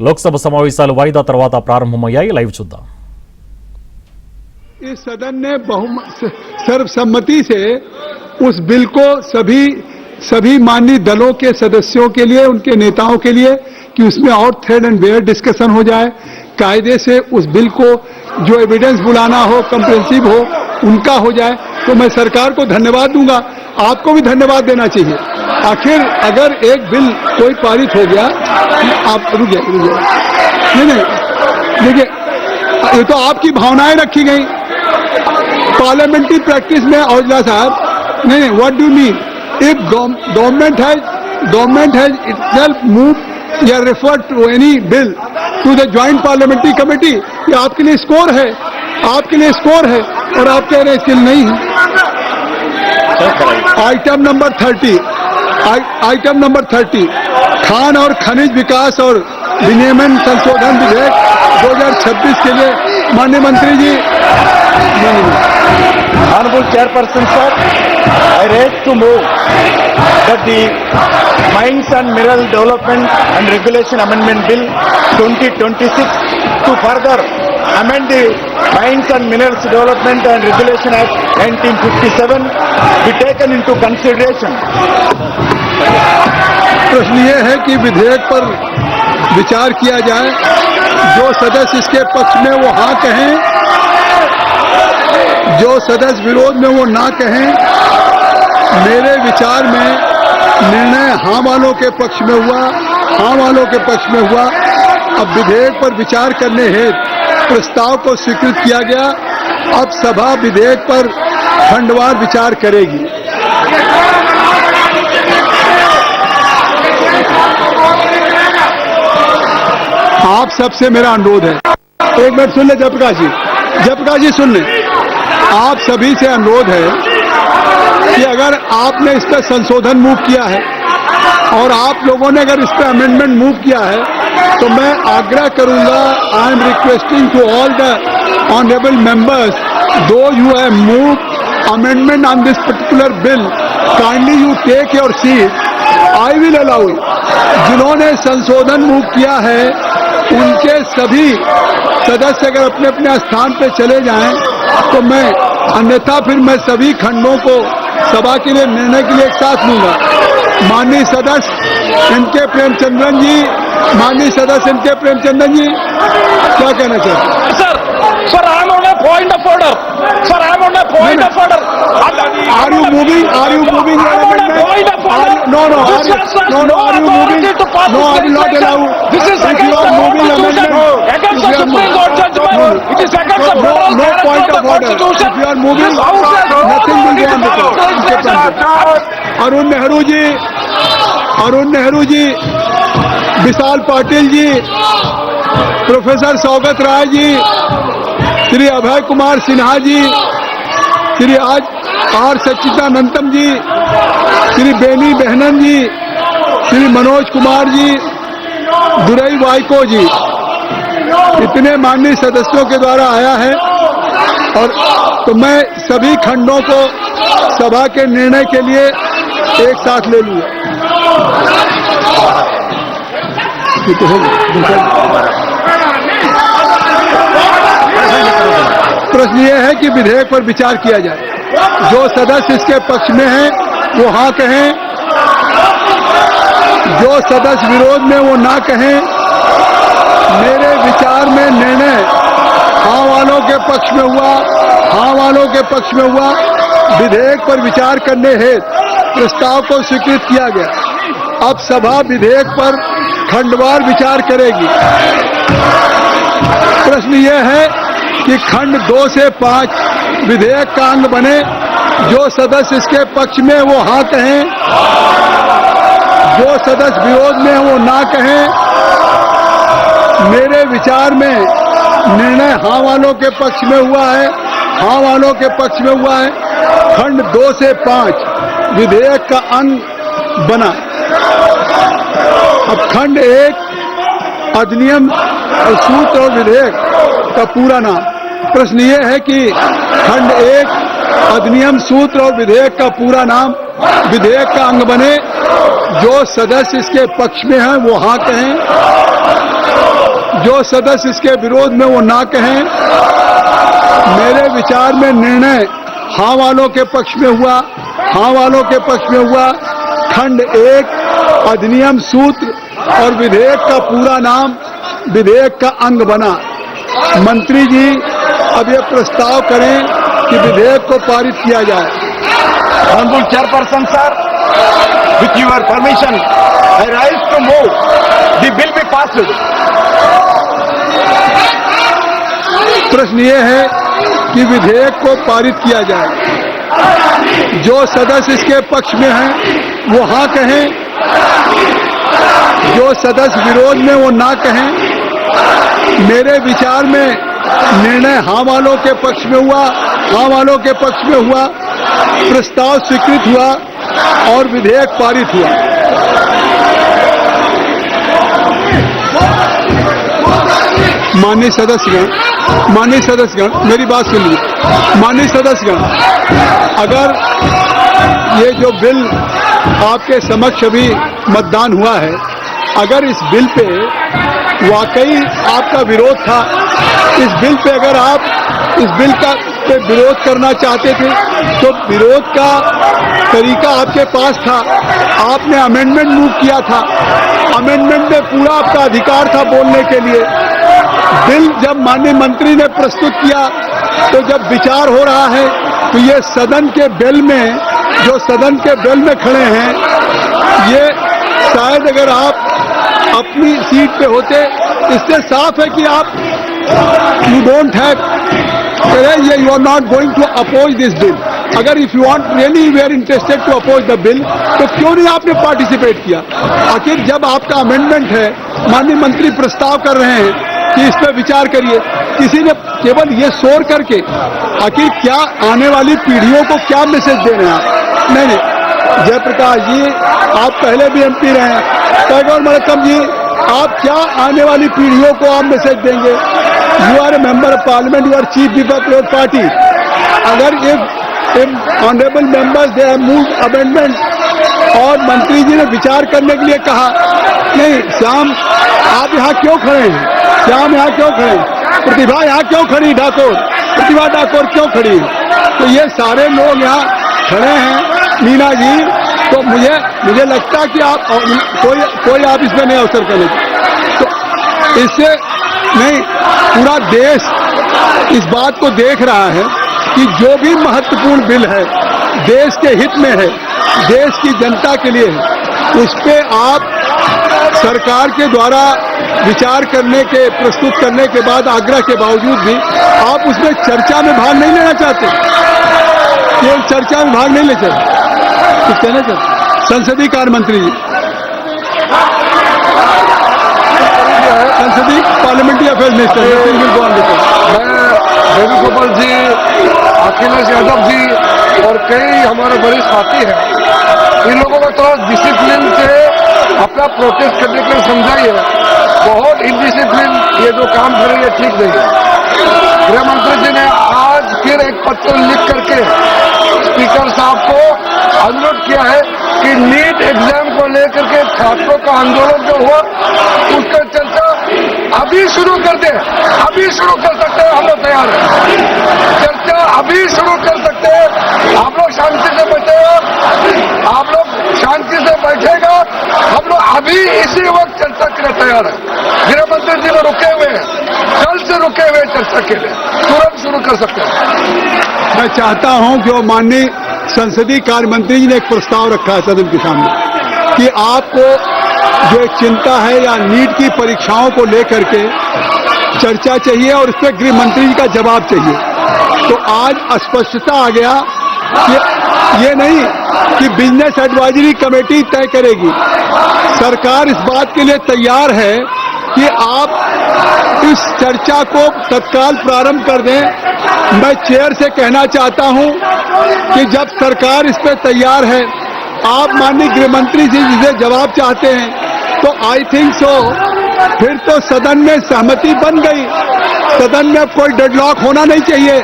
లోక్సభ సమావేశాలు వాయిదా తర్వాత ప్రారంభమయ్యాయి. లైవ్ చూద్దాం. इस सदन ने सर्वसम्मति से उस बिल को सभी माननीय दलों के सदस्यों के लिए, उनके नेताओं के लिए, कि उसमें और थ्रेड एंड बेयर डिस्कशन हो जाए, कायदे से उस बिल को जो एविडेंस बुलाना हो, कंप्रेहेंसिव हो, उनका हो जाए. तो मैं सरकार को धन्यवाद दूंगा, आपको भी धन्यवाद देना चाहिए. आखिर अगर एक बिल कोई पारित हो गया, आप रुकिए नहीं देखिए, ये तो आपकी भावनाएं रखी गई. पार्लियामेंट्री प्रैक्टिस में औजला साहब, नहीं, what do mean? If government has itself move या refer to any bill to the joint parliamentary committee, ये आपके लिए स्कोर है, आपके लिए स्कोर है, और आप कह रहे हैं इसके लिए नहीं है. आइटम नंबर 30 खान और खनिज विकास और विनियमन संशोधन विधेयक 2026 के लिए माननीय मंत्री जी. Honorable Chairperson sir, I raise to move that the Mines and Mineral Development and Regulation Amendment Bill 2026 to further amend the Mines and Minerals Development and Regulation Act 1957 be taken into consideration. प्रश्न ये है कि विधेयक पर विचार किया जाए. जो सदस्य इसके पक्ष में वो हाँ कहें, जो सदस्य विरोध में वो ना कहें. मेरे विचार में निर्णय हाँ वालों के पक्ष में हुआ, हाँ वालों के पक्ष में हुआ. अब विधेयक पर विचार करने हेतु प्रस्ताव को स्वीकृत किया गया. अब सभा विधेयक पर खंडवार विचार करेगी. आप सबसे मेरा अनुरोध है, एक मिनट सुन ले जयप्रकाश जी सुन ले. आप सभी से अनुरोध है कि अगर आपने इस पर संशोधन मूव किया है और आप लोगों ने अगर इस पर अमेंडमेंट मूव किया है, तो मैं आग्रह करूंगा, I am requesting to all the honourable members, do you have move amendment on this particular bill, kindly you take your seat. I will allow. जिन्होंने संशोधन मूव किया है उनके सभी सदस्य अगर अपने अपने स्थान पे चले जाएं, तो मैं अन्यथा फिर मैं सभी खंडों को सभा के लिए निर्णय के लिए एक साथ लूंगा. माननीय सदस्य एन.के. प्रेमचंद्रन जी, माननीय सदस्य एन.के. प्रेमचंद्रन जी, क्या कहना चाहते हैं? Sir, I am on a point of order. Sir, I am on a point of order. Are you moving? Are you moving? I am on a point of order. No. This has No. Are you moving? To pass No, I will not allow. This is If you against are the moving Constitution. amendment, Against the Supreme Court judgment. It is against the No federal point character of the order. Constitution. If you are moving, This House has no nothing will authority go on to the follow floor. Arun Nehru ji, Vishal Patil ji, professor Saugata Roy ji, Shri Abhay Kumar Sinha ji, Shri R Sachithanandam ji, Shri Benny Behanan ji, Shri Manoj Kumar ji, Durai Vaiko ji, इतने माननीय सदस्यों के द्वारा आया है. और तो मैं सभी खंडों को सभा के निर्णय के लिए एक साथ ले लूंगा. प्रश्न ये है कि विधेयक पर विचार किया जाए. जो सदस्य इसके पक्ष में हैं वो हाँ कहें, जो सदस्य विरोध में वो ना कहें. मेरे विचार में निर्णय हाँ वालों के पक्ष में हुआ, हाँ वालों के पक्ष में हुआ. विधेयक पर विचार करने हेतु प्रस्ताव को स्वीकृत किया गया. अब सभा विधेयक पर खंडवार विचार करेगी. प्रश्न यह है कि खंड 2 से 5 विधेयक का अंग बने. जो सदस्य इसके पक्ष में वो हाँ कहें, जो सदस्य विरोध में वो ना कहें. मेरे विचार में निर्णय हाँ वालों के पक्ष में हुआ है, हाँ वालों के पक्ष में हुआ है. खंड 2 से 5 विधेयक का अंग बना. अब खंड 1 अधिनियम और सूत्र और विधेयक का पूरा नाम. प्रश्न ये है कि खंड 1 अधिनियम सूत्र और विधेयक का पूरा नाम विधेयक का अंग बने. जो सदस्य इसके पक्ष में हैं वो हाँ कहें, जो सदस्य इसके विरोध में वो ना कहें। मेरे विचार में निर्णय हाँ वालों के पक्ष में हुआ, हाँ वालों के पक्ष में हुआ। खंड 1 अधिनियम सूत्र और विधेयक का पूरा नाम विधेयक का अंग बना। मंत्री जी अब ये प्रस्ताव करें कि विधेयक को पारित किया जाए। Honorable Chairperson, sir, with your permission, I rise to move the bill be passed. प्रश्न ये है कि विधेयक को पारित किया जाए। जो सदस्य इसके पक्ष में हैं वो हाँ कहें, जो सदस्य विरोध में वो ना कहें। मेरे विचार में निर्णय हाँ वालों के पक्ष में हुआ, हाँ वालों के पक्ष में हुआ। प्रस्ताव स्वीकृत हुआ और विधेयक पारित हुआ। माननीय सदस्यगण, मेरी बात सुन लीजिए। माननीय सदस्यगण, अगर ये जो बिल आपके समक्ष अभी मतदान हुआ है, अगर इस बिल पे वाकई आपका विरोध था, इस बिल पे अगर आप इस बिल का पे विरोध करना चाहते थे तो विरोध का तरीका आपके पास था। आपने अमेंडमेंट मूव किया था, अमेंडमेंट में पूरा आपका अधिकार था बोलने के लिए। बिल जब माननीय मंत्री ने प्रस्तुत किया तो जब विचार हो रहा है तो ये सदन के बेल में, जो सदन के बेल में खड़े हैं, ये शायद अगर आप अपनी सीट पे होते, इससे साफ है कि आप you don't have, you are not going to oppose this bill. अगर if you want really we are interested to oppose the bill, तो क्यों नहीं आपने पार्टिसिपेट किया? आखिर जब आपका अमेंडमेंट है, माननीय मंत्री प्रस्ताव कर रहे हैं कि इस पर विचार करिए, किसी ने केवल ये शोर करके आखिर क्या आने वाली पीढ़ियों को क्या मैसेज दे रहे हैं आप? नहीं, जयप्रकाश जी, आप पहले भी एमपी रहे हैं। टैगोर मलकम जी, आप क्या आने वाली पीढ़ियों को आप मैसेज देंगे? You are a member of parliament, you are chief whip of your party. अगर if honourable members they have moved amendment और मंत्री जी ने विचार करने के लिए कहा, नहीं श्याम आप यहाँ क्यों खड़े हैं? श्याम यहाँ क्यों खड़े हैं? प्रतिभा यहाँ क्यों खड़ी? ठाकुर प्रतिभा ठाकुर क्यों खड़ी है? तो ये सारे लोग यहाँ खड़े हैं, मीना जी। तो मुझे लगता कि आप कोई आप इसमें नहीं अवसर करेंगे। तो इससे नहीं, पूरा देश इस बात को देख रहा है कि जो भी महत्वपूर्ण बिल है देश के हित में है, देश की जनता के लिए है, उस पे आप सरकार के द्वारा विचार करने के, प्रस्तुत करने के बाद आग्रह के बावजूद भी आप उसमें चर्चा में भाग नहीं लेना चाहते। ये चर्चा में भाग नहीं ले चाहते, तो कहना चाहते संसदीय कार्य मंत्री जी, संसदीय पार्लियामेंट्री अफेयर्स मिनिस्टर वेणुगोपाल जी, अखिलेश यादव जी और कई हमारे वरिष्ठ साथी हैं, इन लोगों को थोड़ा डिसिप्लिन से अपना प्रोटेस्ट करने के लिए समझाइए। बहुत इनडिसिप्लिन ये जो काम कर रही है, ठीक नहीं है। गृह मंत्री जी ने आज फिर एक पत्र लिख करके स्पीकर साहब को अनुरोध किया है कि नीट एग्जाम को लेकर के छात्रों का आंदोलन जो हुआ उसका चर्चा अभी शुरू कर दे। अभी शुरू कर सकते हैं, हम लोग तैयार हैं। चर्चा अभी शुरू कर सकते हैं। आप लोग शांति से बैठेगा, आप लोग शांति से बैठेगा, हम लोग अभी इसी वक्त चर्चा के लिए तैयार है। गृह मंत्री जी में रुके हुए हैं, कल से रुके हुए चर्चा के लिए तुरंत शुरू कर सकते हैं। मैं चाहता हूं कि वो माननीय संसदीय कार्य मंत्री जी ने एक प्रस्ताव रखा है सदन के सामने कि आपको जो एक चिंता है या नीट की परीक्षाओं को लेकर के चर्चा चाहिए और इस पर गृह मंत्री जी का जवाब चाहिए। तो आज स्पष्टता आ गया कि ये नहीं कि बिजनेस एडवाइजरी कमेटी तय करेगी। सरकार इस बात के लिए तैयार है कि आप इस चर्चा को तत्काल प्रारंभ कर दें। मैं चेयर से कहना चाहता हूं कि जब सरकार इस पर तैयार है, आप माननीय गृह मंत्री जी जिसे जवाब चाहते हैं, तो आई थिंक सो फिर तो सदन में सहमति बन गई। सदन में कोई डेडलॉक होना नहीं चाहिए।